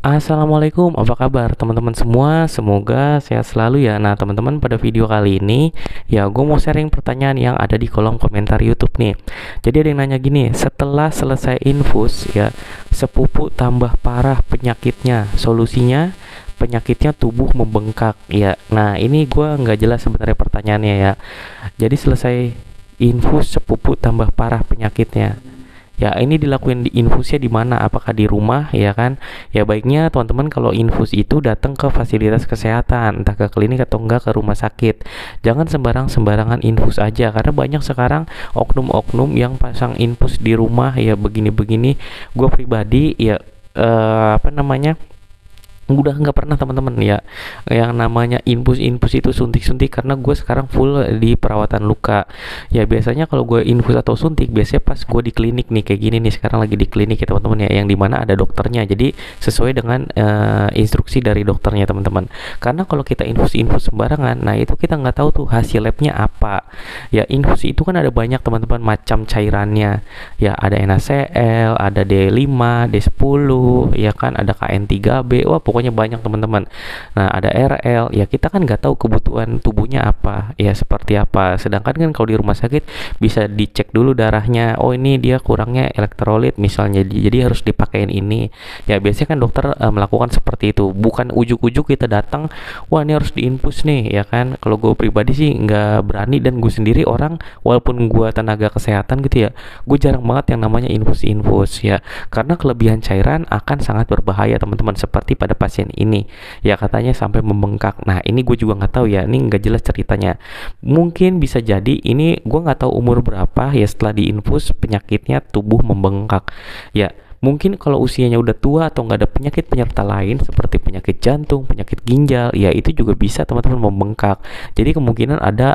Assalamualaikum, apa kabar teman-teman semua? Semoga sehat selalu ya. Nah teman-teman, pada video kali ini ya gue mau sharing pertanyaan yang ada di kolom komentar YouTube nih. Jadi ada yang nanya gini, setelah selesai infus ya, sepupu tambah parah penyakitnya, solusinya penyakitnya tubuh membengkak ya. Nah ini gue nggak jelas sebenarnya pertanyaannya ya. Jadi selesai infus sepupu tambah parah penyakitnya. Ya, ini dilakuin di infusnya di mana? Apakah di rumah ya kan? Ya baiknya teman-teman kalau infus itu datang ke fasilitas kesehatan, entah ke klinik atau enggak ke rumah sakit. Jangan sembarangan infus aja karena banyak sekarang oknum-oknum yang pasang infus di rumah ya begini-begini. Gue pribadi ya apa namanya? Udah nggak pernah teman-teman ya yang namanya infus itu suntik-suntik karena gue sekarang full di perawatan luka ya. Biasanya kalau gue infus atau suntik biasanya pas gue di klinik nih kayak gini nih, sekarang lagi di klinik ya teman-teman ya, yang dimana ada dokternya, jadi sesuai dengan instruksi dari dokternya teman-teman. Karena kalau kita infus sembarangan, nah itu kita nggak tahu tuh hasil labnya apa ya. Infus itu kan ada banyak teman-teman macam cairannya ya, ada NaCl, ada D5, D10 ya kan, ada KN3B, wah pokoknya banyak teman-teman. Nah ada RL ya, kita kan nggak tahu kebutuhan tubuhnya apa ya, seperti apa. Sedangkan kan kalau di rumah sakit bisa dicek dulu darahnya, oh ini dia kurangnya elektrolit misalnya, jadi harus dipakein ini ya. Biasanya kan dokter melakukan seperti itu, bukan ujuk-ujuk kita datang wah ini harus diinfus nih ya kan. Kalau gue pribadi sih nggak berani, dan gue sendiri orang walaupun gue tenaga kesehatan gitu ya, gue jarang banget yang namanya infus ya, karena kelebihan cairan akan sangat berbahaya teman-teman, seperti pada pasien ini ya, katanya sampai membengkak. Nah ini gue juga nggak tahu ya, ini nggak jelas ceritanya. Mungkin bisa jadi ini, gue nggak tahu umur berapa ya setelah diinfus penyakitnya tubuh membengkak ya. Mungkin kalau usianya udah tua atau nggak ada penyakit penyerta lain seperti penyakit jantung, penyakit ginjal ya, itu juga bisa teman-teman membengkak. Jadi kemungkinan ada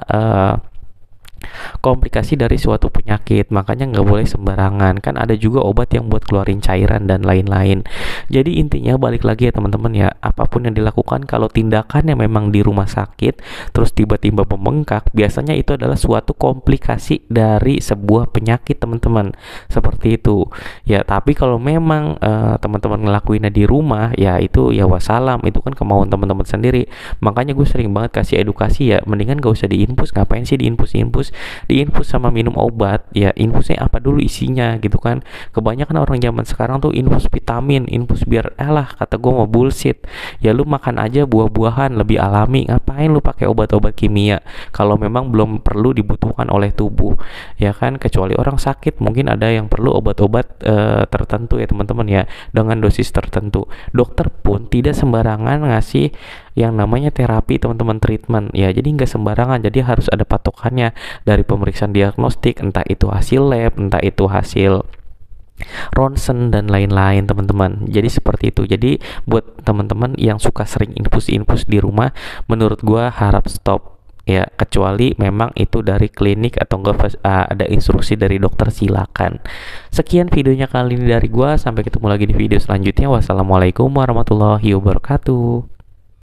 komplikasi dari suatu penyakit, makanya nggak boleh sembarangan. Kan ada juga obat yang buat keluarin cairan dan lain-lain. Jadi intinya balik lagi ya teman-teman ya, apapun yang dilakukan kalau tindakannya memang di rumah sakit terus tiba-tiba membengkak, biasanya itu adalah suatu komplikasi dari sebuah penyakit teman-teman, seperti itu ya. Tapi kalau memang teman-teman ngelakuinnya di rumah ya, itu ya wassalam, itu kan kemauan teman-teman sendiri. Makanya gue sering banget kasih edukasi ya, mendingan gak usah diinfus. Ngapain sih diinfus sama minum obat ya? Infusnya apa dulu isinya gitu kan. Kebanyakan orang zaman sekarang tuh infus vitamin, infus biar kata gue mau bullshit ya. Lu makan aja buah-buahan lebih alami, ngapain lu pakai obat-obat kimia kalau memang belum perlu dibutuhkan oleh tubuh ya kan. Kecuali orang sakit mungkin ada yang perlu obat-obat tertentu ya teman-teman ya, dengan dosis tertentu. Dokter pun tidak sembarangan ngasih yang namanya terapi teman-teman, treatment ya. Jadi nggak sembarangan, jadi harus ada patokannya dari pemeriksaan diagnostik, entah itu hasil lab, entah itu hasil ronsen dan lain-lain teman-teman. Jadi seperti itu. Jadi buat teman-teman yang suka sering infus di rumah, menurut gua harap stop ya, kecuali memang itu dari klinik atau enggak ada instruksi dari dokter, silakan. Sekian videonya kali ini dari gua, sampai ketemu lagi di video selanjutnya. Wassalamualaikum warahmatullahi wabarakatuh.